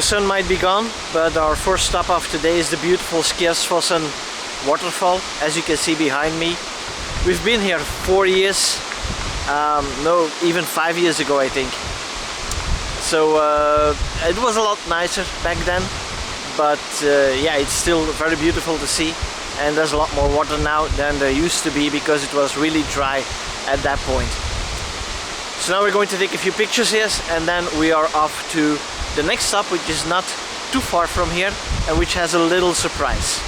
sun might be gone, but our first stop of today is the beautiful Skjærsfossen waterfall, as you can see behind me. We've been here 4 years, no, even 5 years ago I think. So it was a lot nicer back then, but yeah, it's still very beautiful to see, and there's a lot more water now than there used to be because it was really dry at that point. So now we're going to take a few pictures here, and then we are off to the next stop, which is not too far from here and which has a little surprise.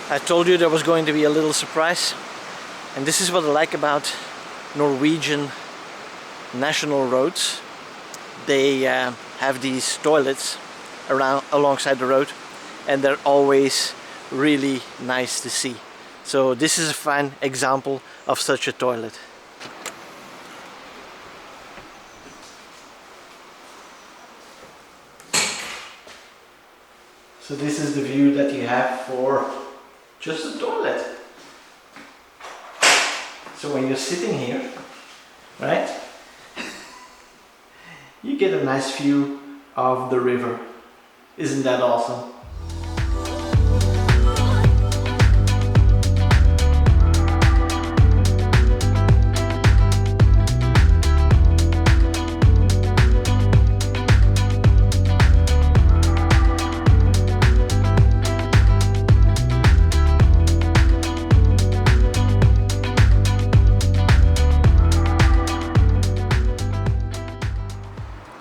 I told you there was going to be a little surprise, and this is what I like about Norwegian national roads. They have these toilets alongside the road, and they're always really nice to see. So this is a fine example of such a toilet. So this is the view that you have for just a toilet. So when you're sitting here, right, you get a nice view of the river. Isn't that awesome?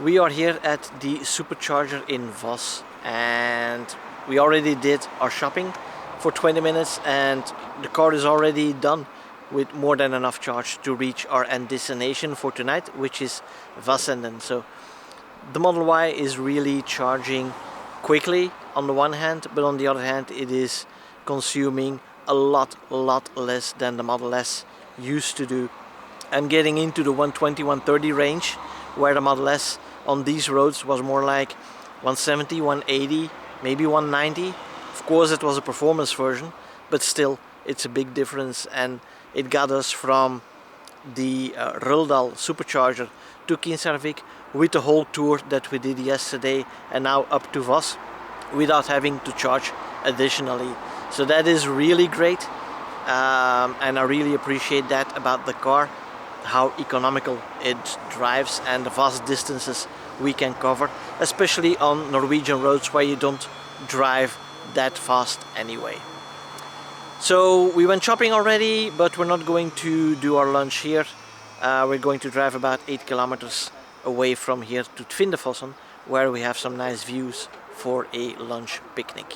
We are here at the supercharger in Voss, and we already did our shopping for 20 minutes, and the car is already done with more than enough charge to reach our end destination for tonight, which is Vassenden. So the Model Y is really charging quickly on the one hand, but on the other hand it is consuming a lot less than the Model S used to do. I'm getting into the 120-130 range, where the Model S on these roads was more like 170, 180, maybe 190. Of course it was a performance version, but still it's a big difference, and it got us from the Røldal supercharger to Kinsarvik with the whole tour that we did yesterday, and now up to Voss without having to charge additionally. So that is really great, and I really appreciate that about the car, how economical it drives and the vast distances we can cover, especially on Norwegian roads where you don't drive that fast anyway. So we went shopping already, but we're not going to do our lunch here. We're going to drive about 8 kilometers away from here to Tvindefossen, where we have some nice views for a lunch picnic.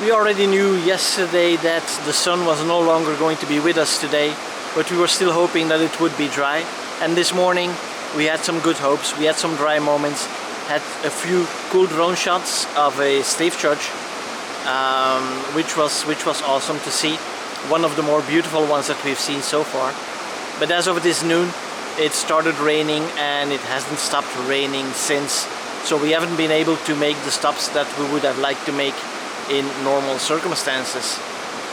We already knew yesterday that the sun was no longer going to be with us today, but we were still hoping that it would be dry. And this morning we had some good hopes. We had some dry moments, had a few cool drone shots of a Sunfjord, which was awesome to see. One of the more beautiful ones that we've seen so far. But as of this noon, it started raining, and it hasn't stopped raining since. So we haven't been able to make the stops that we would have liked to make in normal circumstances.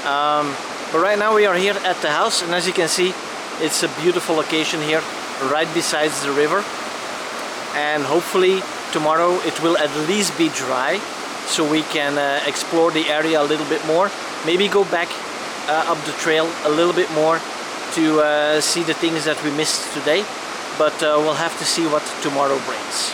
But right now we are here at the house, and as you can see, it's a beautiful location here right beside the river, and hopefully tomorrow it will at least be dry so we can explore the area a little bit more, maybe go back up the trail a little bit more to see the things that we missed today, but we'll have to see what tomorrow brings.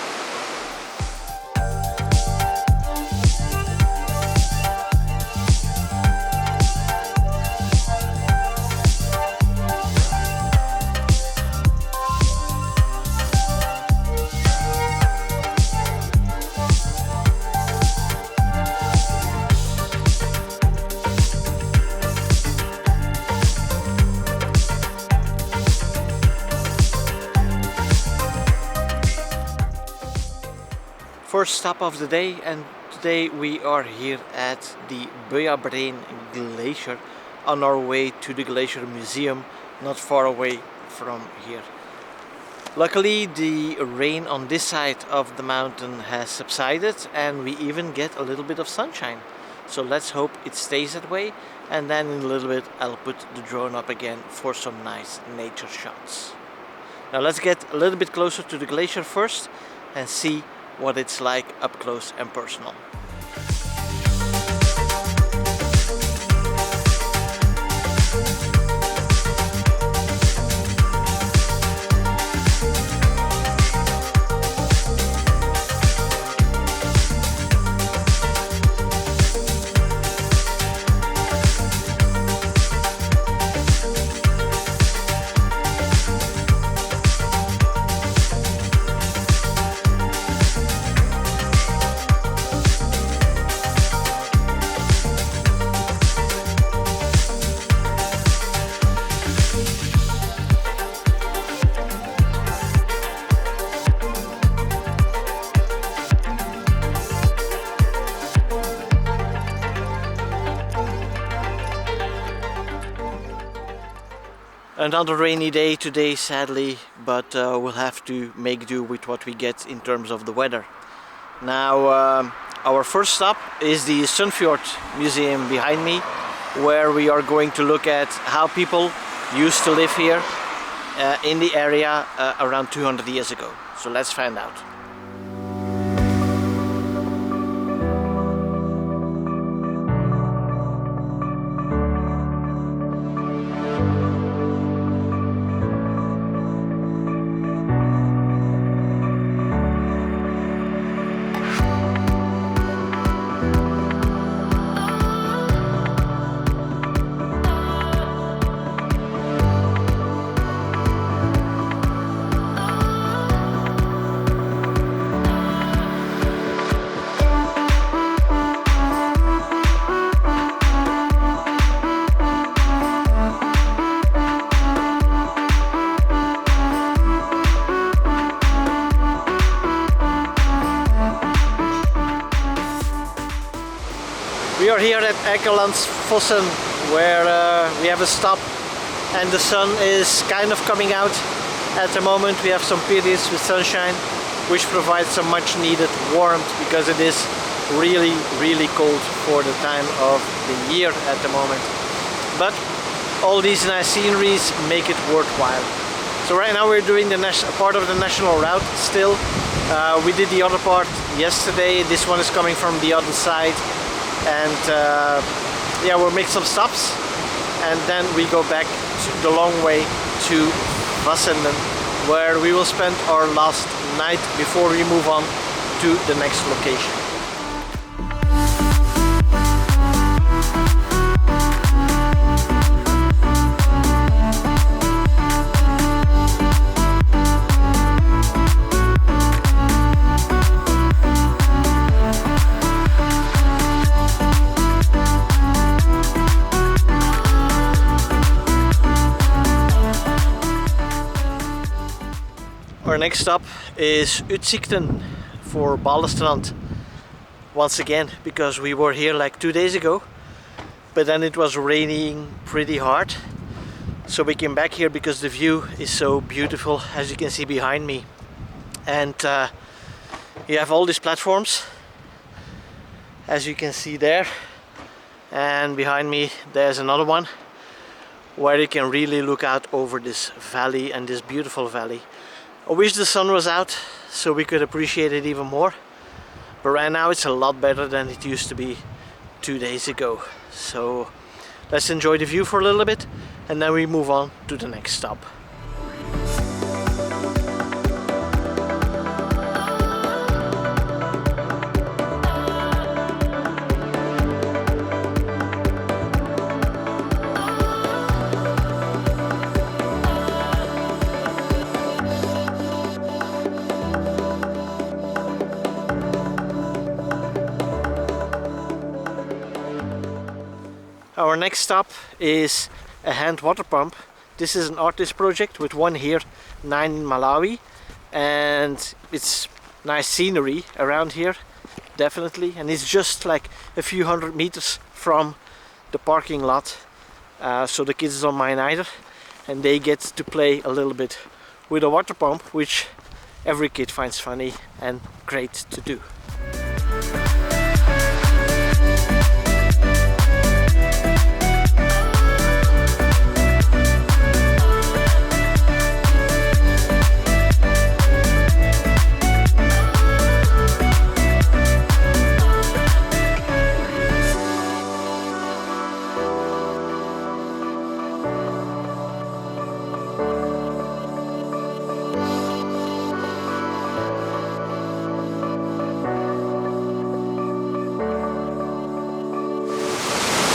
First stop of the day, and today we are here at the Balestrand Glacier on our way to the Glacier Museum, not far away from here. Luckily the rain on this side of the mountain has subsided and we even get a little bit of sunshine. So let's hope it stays that way, and then in a little bit I'll put the drone up again for some nice nature shots. Now let's get a little bit closer to the glacier first and see what it's like up close and personal. Another rainy day today, sadly, but we'll have to make do with what we get in terms of the weather. Now, our first stop is the Sunfjord Museum behind me, where we are going to look at how people used to live here in the area around 200 years ago. So let's find out. We are here at Ecamm, where we have a stop and the sun is kind of coming out at the moment. We have some periods with sunshine, which provides some much needed warmth because it is really cold for the time of the year at the moment. But all these nice sceneries make it worthwhile. So right now we're doing the part of the national route still. We did the other part yesterday. This one is coming from the other side. And yeah, we'll make some stops and then we go back the long way to Vassenden, where we will spend our last night before we move on to the next location. Our next stop is Utsikten for Balestrand once again, because we were here like 2 days ago, but then it was raining pretty hard, so we came back here because the view is so beautiful, as you can see behind me. And you have all these platforms, as you can see there, and behind me there's another one where you can really look out over this valley and this beautiful valley. I wish the sun was out so we could appreciate it even more, but right now it's a lot better than it used to be 2 days ago. So Let's enjoy the view for a little bit and then we move on to the next stop. Our next stop is a hand water pump. This is an artist project with one here, 9 in Malawi, and it's nice scenery around here, definitely, and it's just like a few hundred meters from the parking lot, so the kids don't mind either, and they get to play a little bit with a water pump, which every kid finds funny and great to do.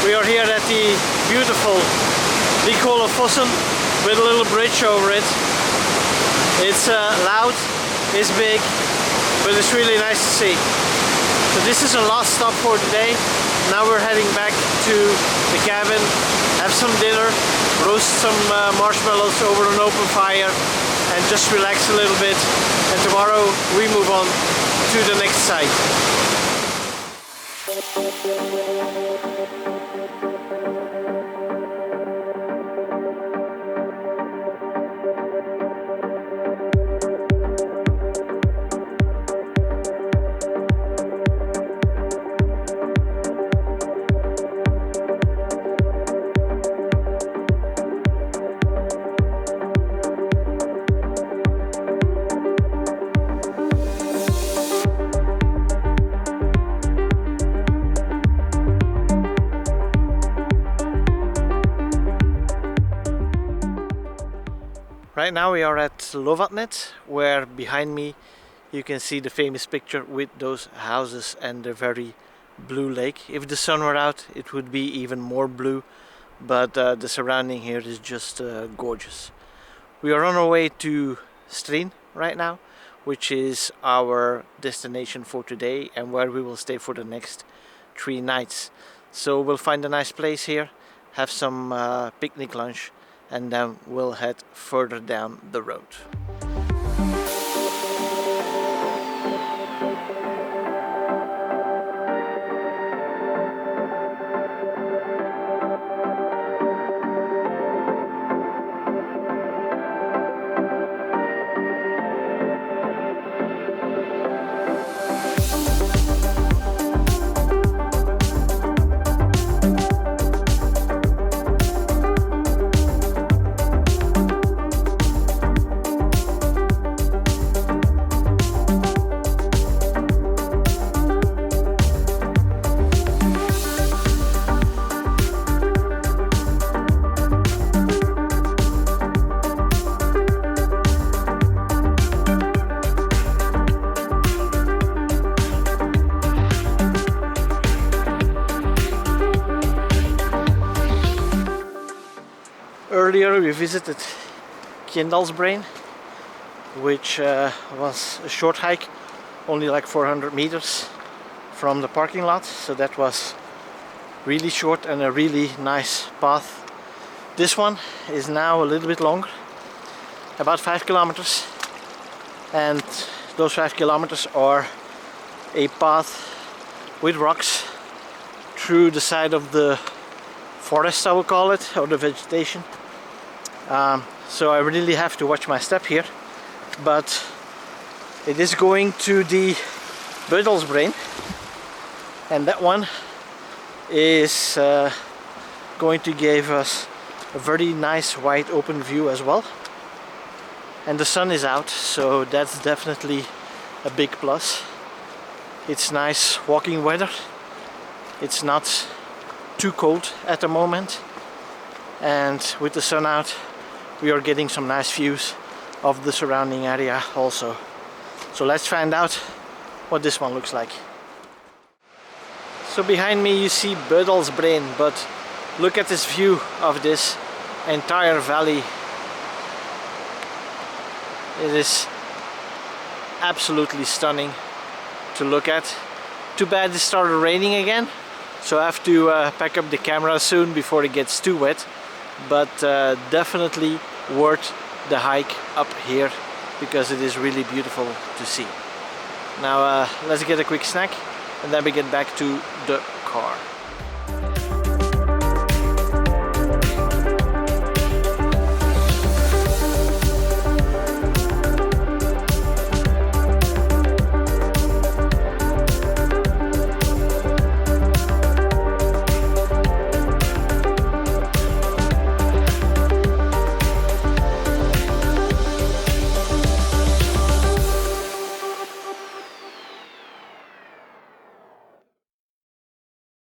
We are here at the beautiful Fossen with a little bridge over it. It's loud, it's big, but it's really nice to see. So this is our last stop for today. Now we're heading back to the cabin, have some dinner, roast some marshmallows over an open fire and just relax a little bit. And tomorrow we move on to the next site. Right now we are at Lovatnet, where behind me you can see the famous picture with those houses and the very blue lake. If the sun were out it would be even more blue, but the surrounding here is just gorgeous. We are on our way to Scenic right now, which is our destination for today and where we will stay for the next 3 nights. So we'll find a nice place here, have some picnic lunch, and then we'll head further down the road. Earlier we visited Balestrand, which was a short hike, only like 400 meters from the parking lot, so that was really short and a really nice path. This one is now a little bit longer, about 5 kilometers, and those 5 kilometers are a path with rocks through the side of the forest, I will call it, or the vegetation. So I really have to watch my step here, but it is going to the Balestrand, and that one is going to give us a very nice wide open view as well, and the sun is out, so that's definitely a big plus. It's nice walking weather, it's not too cold at the moment, and with the sun out we are getting some nice views of the surrounding area also. So let's find out what this one looks like. So behind me you see Balestrand, but look at this view of this entire valley. It is absolutely stunning to look at. Too bad it started raining again, so I have to pack up the camera soon before it gets too wet, but definitely worth the hike up here because it is really beautiful to see. Now let's get a quick snack and then we get back to the car.